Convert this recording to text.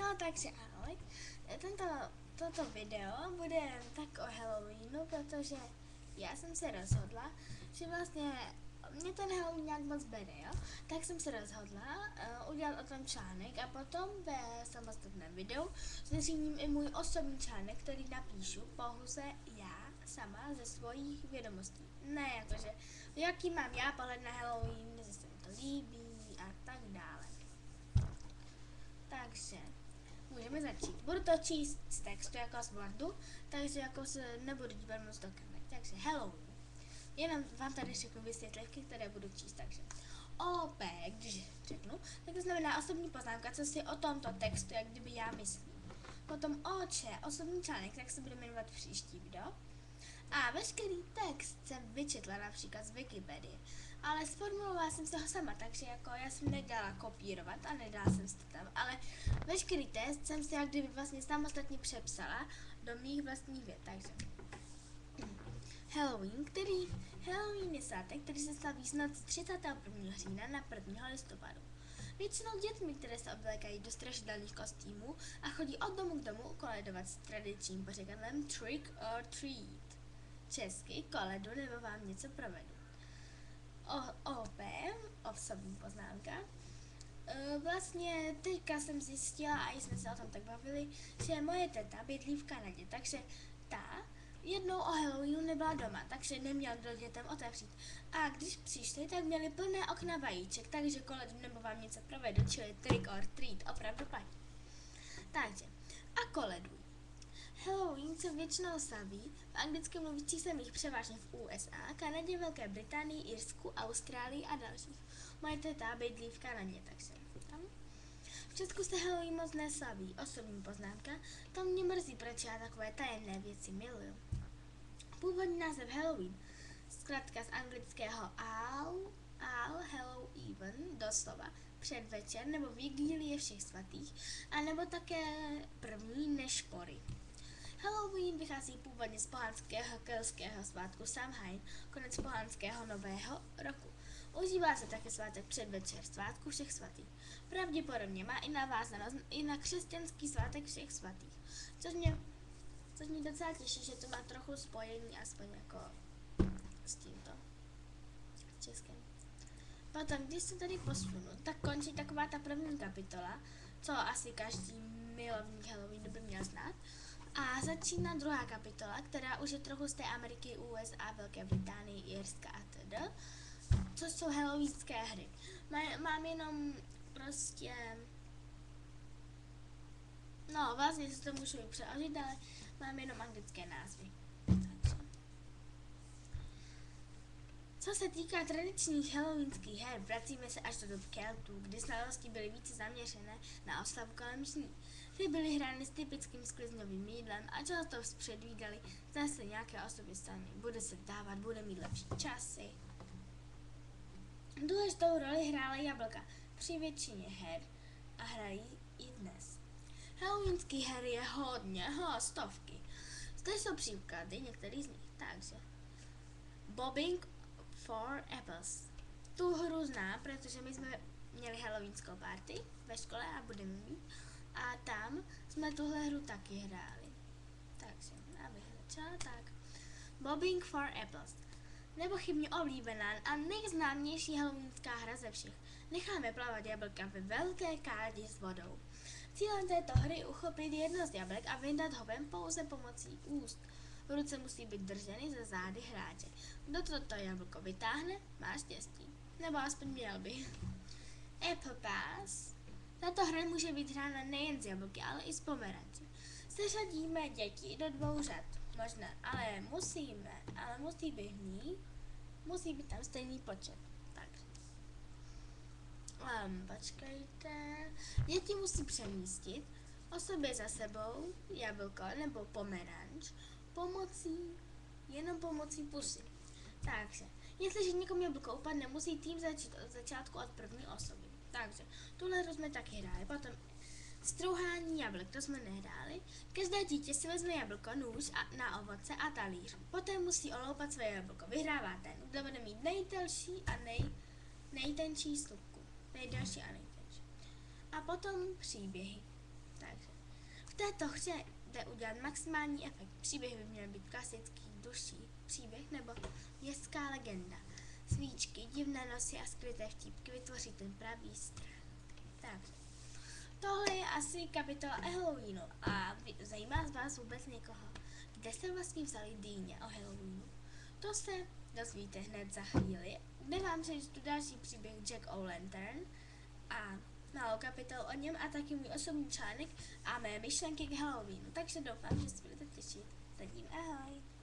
No takže ahoj, toto video bude tak o Halloweenu, protože já jsem se rozhodla, že vlastně mě ten Halloween nějak moc bere, jo? Tak jsem se rozhodla udělat o tom článek a potom ve samostatném videu zveřejním i můj osobní článek, který napíšu pouze já sama ze svojich vědomostí. Ne jakože, jaký mám já pohled na Halloween, že se mi to líbí a tak dále. Takže můžeme začít. Budu to číst z textu jako z Wordu, takže jako se nebudu dívat moc do kamer. Takže Halloween. Jenom vám tady řeknu vysvětlivky, které budu číst, takže OP, když řeknu, tak to znamená osobní poznámka, co si o tomto textu, jak kdyby já myslím. Potom OČ, osobní článek, tak se bude jmenovat příští video. A veškerý text jsem vyčetla například z Wikipedie, ale sformulovala jsem se ho sama, takže jako já jsem nedala kopírovat a nedala jsem si to tam, ale veškerý text jsem si jak kdyby vlastně samostatně přepsala do mých vlastních vět, takže Halloween je svátek, který se slaví z noci 31. října na 1. listopadu. Většinou dětmi, které se oblékají do strašidelných kostýmů a chodí od domu k domu koledovat s tradičním pořekadlem trick or treat. Česky koledu nebo vám něco provedu. OP, osobní poznámka. Vlastně teďka jsem zjistila, a jsme se o tom tak bavili, že moje teta bydlí v Kanadě, takže ta jednou o Halloweenu nebyla doma, takže neměl kdo dětem otevřít. A když přišli, tak měli plné okna vajíček, takže koledu nebo vám něco provedu, čili trick or treat, opravdu platí. Takže, a koleduj. Halloween se většinou slaví v anglicky mluvících zemích, převážně v USA, Kanadě, Velké Británii, Irsku, Austrálii a dalších. Moje teta bydlí v Kanadě, takže tam. V Česku se Halloween moc neslaví, osobní poznámka, to mě mrzí, proč já takové tajemné věci miluju. Původní název Halloween, zkrátka z anglického All Hallow Even, doslova předvečer nebo vigílie všech svatých, anebo také první nešpory. Halloween vychází původně z pohanského keltského svátku Samhain, konec pohanského nového roku. Užívá se také svátek předvečer svátku všech svatých. Pravděpodobně má i navázanost i na křesťanský svátek všech svatých, což mě docela těší, že to má trochu spojení aspoň jako s tímto českým. Potom, když se tady posunu, tak končí taková ta první kapitola, co asi každý milovník Halloweenu by měl znát. A začíná druhá kapitola, která už je trochu z té Ameriky, USA, Velké Británie, Irska a td., což jsou halloweenské hry. Mám jenom prostě, no vlastně si to můžu i přeložit, ale mám jenom anglické názvy. Takže. Co se týká tradičních halloweenských her, vracíme se až do dob Keltů, kdy slavnosti byly více zaměřené na oslavu kolem sní. Hry byly hrány s typickým sklizňovým jídlem a často předvídali zase nějaké osoby sami. Bude se vdávat, bude mít lepší časy. Důležitou roli hrála jablka při většině her a hrají i dnes. Halloweenských her je hodně, stovky. Zde jsou příklady některých z nich, takže Bobbing for Apples. Tu hru znám, protože my jsme měli halloweenskou party ve škole a budeme mít. A tam jsme tuhle hru taky hráli. Takže, abych začala, tak. Bobbing for Apples. Nepochybně oblíbená a nejznámější halloweenská hra ze všech. Necháme plavat jablka ve velké kádi s vodou. Cílem této hry je uchopit jedno z jablek a vyndat ho ven pouze pomocí úst. Ruce musí být drženy za zády hráče. Kdo toto jablko vytáhne, má štěstí. Nebo aspoň měl by. Apple Pass. Tato hra může být hrána nejen z jablky, ale i z pomeranče. Seřadíme děti do 2 řad. Možná, ale musí být tam stejný počet. Takže. Počkejte. Děti musí přemístit o sobě za sebou jablko nebo pomeranč jenom pomocí pusy. Takže, jestliže někomu jablko upadne, musí tým začít od začátku od první osoby. Takže, tuhle hru jsme taky hráli. Potom strouhání jablek, to jsme nehráli. Každé dítě si vezme jablko, nůž na ovoce a talíř. Poté musí oloupat své jablko. Vyhrává ten, kdo bude mít nejdelší a nejtenčí slupku. Nejdelší a nejtenčí. A potom příběhy. Takže této hře jde udělat maximální efekt. Příběh by měl být klasický, duší příběh nebo městská legenda. Svíčky, divné nosy a skryté vtípky vytvoří ten pravý strach. Takže tohle je asi kapitola o Halloweenu a zajímá z vás vůbec někoho, kde se vlastně vzali dýně o Halloweenu? To se dozvíte hned za chvíli, kde vám přečtu další příběh Jack O'Lantern a malou kapitolu o něm a taky můj osobní článek a mé myšlenky k Halloweenu, takže doufám, že se budete těšit. Zatím ahoj!